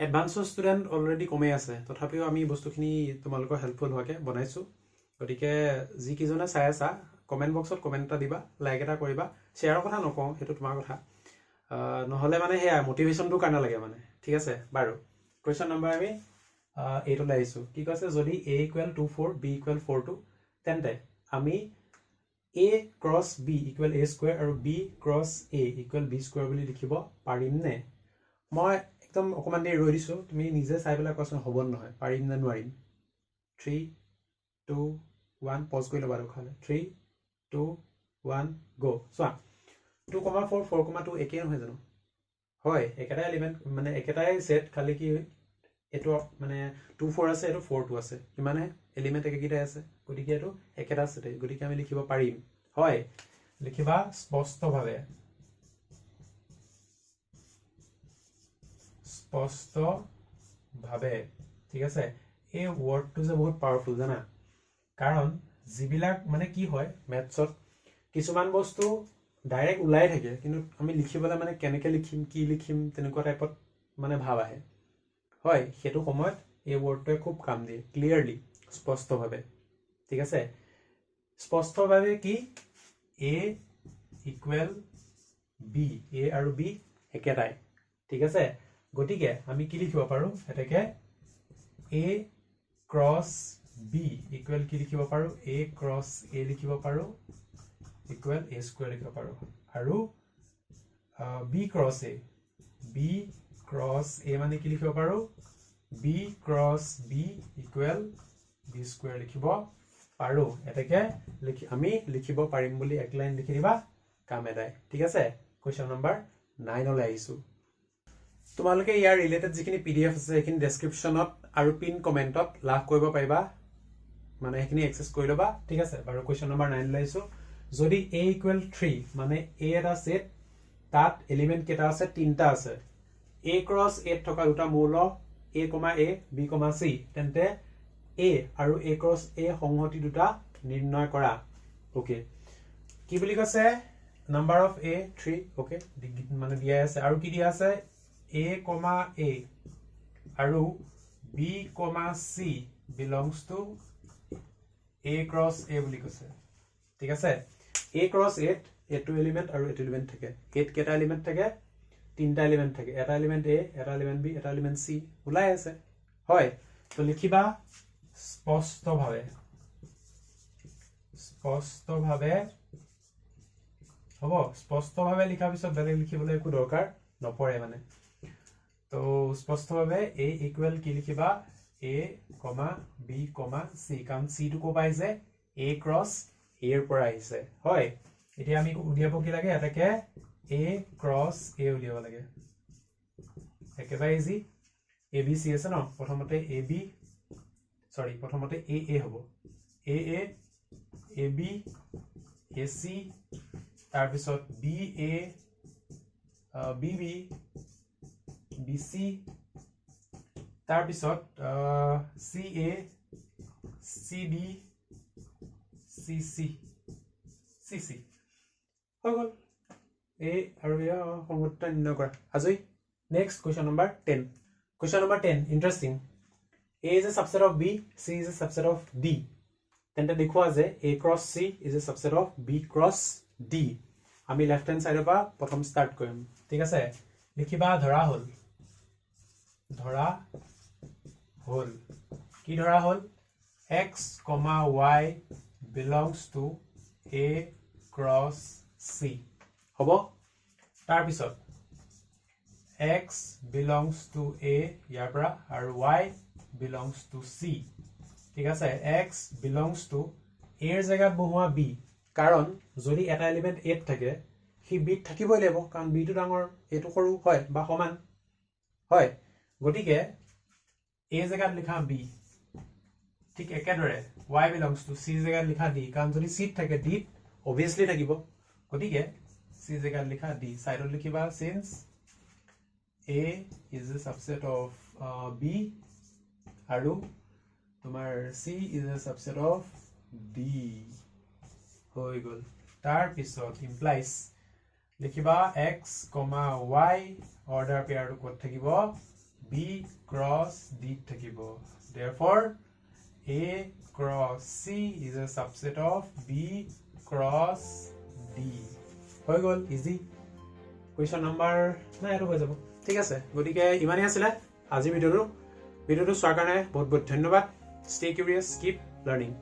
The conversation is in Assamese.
এডভান্স ষ্টুডেণ্ট অলৰেডি কমেই আছে, তথাপিও আমি বস্তুখিনি তোমালোকৰ হেল্পফুল হোৱাকৈ বনাইছোঁ। গতিকে যিকেইজনে চাই আছা কমেণ্ট বক্সত কমেণ্ট এটা দিবা, লাইক এটা কৰিবা। শ্বেয়াৰৰ কথা নকওঁ, সেইটো তোমাৰ কথা। নহ'লে মানে সেয়া মটিভেশ্যনটোৰ কাৰণে লাগে মানে। ঠিক আছে বাৰু, কুৱেশ্যন নম্বৰ আমি 8লৈ আহিছোঁ। কি কৈছে, যদি a = 2 4 b = 4 2 তেন্তে আমি a ক্ৰছ b = a² আৰু b ক্ৰছ a = b² বুলি লিখিব পাৰিমনে? মই একদম অকণমান দেৰি ৰৈ দিছোঁ, তুমি নিজে চাই পেলাই কোৱাচোন হ'ব নহয়, পাৰিম নে নোৱাৰিম। 3 2 1 পজ কৰি ল'বা খালে। 3 2 1 গো। চোৱা 2 4 4 2 একেই নহয় জানো? হয়, একেটাই এলিমেণ্ট, মানে একেটাই ছেট, খালি কি এইটো মানে 2 4 আছে, এইটো 4 2 আছে, ইমানে এলিমেণ্ট একেকেইটাই আছে, গতিকে এইটো একেটা ছেটে, গতিকে আমি লিখিব পাৰিম। হয়, লিখিবা স্পষ্টভাৱে, স্পষ্টভাৱে। ঠিক আছে, এই ৱৰ্ডটো যে বহুত পাৱাৰফুল জানা, কাৰণ যিবিলাক মানে কি হয় মেথছত কিছুমান বস্তু ডাইৰেক্ট ওলাই থাকে, কিন্তু আমি লিখিবলৈ মানে কেনেকৈ লিখিম, কি লিখিম, তেনেকুৱা টাইপত মানে ভাৱ আহে। হয়, সেইটো সময়ত এই ৱৰ্ডটোৱে খুব কাম দিয়ে, ক্লিয়াৰলি, স্পষ্টভাৱে। ঠিক আছে, স্পষ্টভাৱে কি, a = b, a আৰু b একেটাই। ঠিক আছে, গতিকে আমি কি লিখিব পাৰোঁ, এতেকে a ক্ৰছ b = কি লিখিব পাৰোঁ, a ক্ৰছ a লিখিব পাৰোঁ = a² লিখিব পাৰোঁ। আৰু b cross a, b cross a মানে কি লিখিব পাৰোঁ, b ক্ৰছ b = b² লিখিব পাৰোঁ। এতেকে আমি লিখিব পাৰিম বুলি এক লাইন লিখি দিবা, কাম এদায়। ঠিক আছে, কুৱেশ্যন নম্বৰ 9লৈ আহিছোঁ। তোমালোকে ইয়াৰ ৰিলেটেড যিখিনি PDF আছে সেইখিনি ডেছক্ৰিপশ্যনত আৰু পিন কমেণ্টত লাভ কৰিব পাৰিবা, মানে সেইখিনি এক্সেছ কৰি ল'বা। ঠিক আছে বাৰু, কুৱেশ্যন নম্বৰ 9লৈ আহিছোঁ। যদি a = 3 মানে a এটা ছেট, তাত এলিমেণ্ট কেইটা আছে, 3টা আছে। a ক্ৰছ a থকা দুটা মৌল a, b, c, তেন্তে a আৰু a ক্ৰছ a সংহতি দুটা নিৰ্ণয় কৰা। অ'কে, কি বুলি কৈছে, নাম্বাৰ অফ a 3, অ'কে, মানে দিয়া আছে। আৰু কি দিয়া আছে, a, a আৰু b, c belongs to a cross a বুলি কৈছে। ঠিক আছে, a ক্ৰছ a এইটো এলিমেণ্ট আৰু এইটো এলিমেণ্ট থাকে। এত কেইটা এলিমেণ্ট থাকে, 3টা এলিমেণ্ট থাকে। এটা এলিমেণ্ট a, এটা এলিমেণ্ট b, এটা এলিমেণ্ট c ওলাই আছে। হয়, তো লিখিবা স্পষ্টভাৱে, স্পষ্টভাৱে হ'ব। স্পষ্টভাৱে লিখাৰ পিছত বেলেগ লিখিবলৈ একো দৰকাৰ নপৰে মানে। তো স্পষ্টভাৱে a = কি লিখিবা, a, b, c, কাৰণ c টো ক'ৰ পৰা আহিছে, a ক্ৰছ a ৰ পৰা আহিছে। হয়, এতিয়া আমি উলিয়াব কি লাগে, এটাকে a ক্ৰছ a উলিয়াব লাগে। একেবাৰে ইজি, a b c আছে ন, প্ৰথমতে প্ৰথমতে a হ'ব, a b a c, তাৰপিছত b a b b b c, তাৰপিছত c a c b c c c c হৈ গ'ল। a আৰু a সংহতিটা নিৰ্ণয় কৰা, আজৰি। Next question number 10। Question number 10 interesting. a is a subset of b, c is a subset of d, তেন্তে দেখুৱা যে a cross c is a subset of b cross d। আমি লেফ্ট হেণ্ড চাইডৰ পৰা প্ৰথম ষ্টাৰ্ট কৰিম। ঠিক আছে, লিখিবা ধৰা হ'ল, ধৰা হ'ল। কি ধৰা হ'ল, x, y belongs to a cross c হ'ব। তাৰপিছত x belongs to a ইয়াৰ পৰা, আৰু y belongs to c। ঠিক আছে, x belongs to a ৰ জেগাত বহুৱা b, কাৰণ যদি এটা এলিমেণ্ট a থাকে সি b থাকিবই লাগিব, কাৰণ b টো ডাঙৰ, এইটো সৰু হয় বা সমান হয়। গতিকে a জেগাত লিখা b, ঠিক একেদৰে y belongs to c জেগাত লিখা d, কাৰণ যদি c থাকে d অবভিয়াছলি থাকিব, গতিকে c জেগাত লিখা d। সাইডত লিখিবা since a is a subset of b আৰু তোমাৰ c is a subset of d হৈ গ'ল। তাৰপিছত implies লিখিবা x, y অৰ্ডাৰ পেয়াৰটো ক'ত থাকিব, B cross D থাকিব therefore A cross C is a subset of B cross D হৈ গ'ল easy question number না এটো হৈ যাব ঠিক আছে গতিকে ইমানেই আছিল আজি ভিডিওটো চোৱাৰ কাৰণে বহুত বহুত ধন্যবাদ stay curious keep learning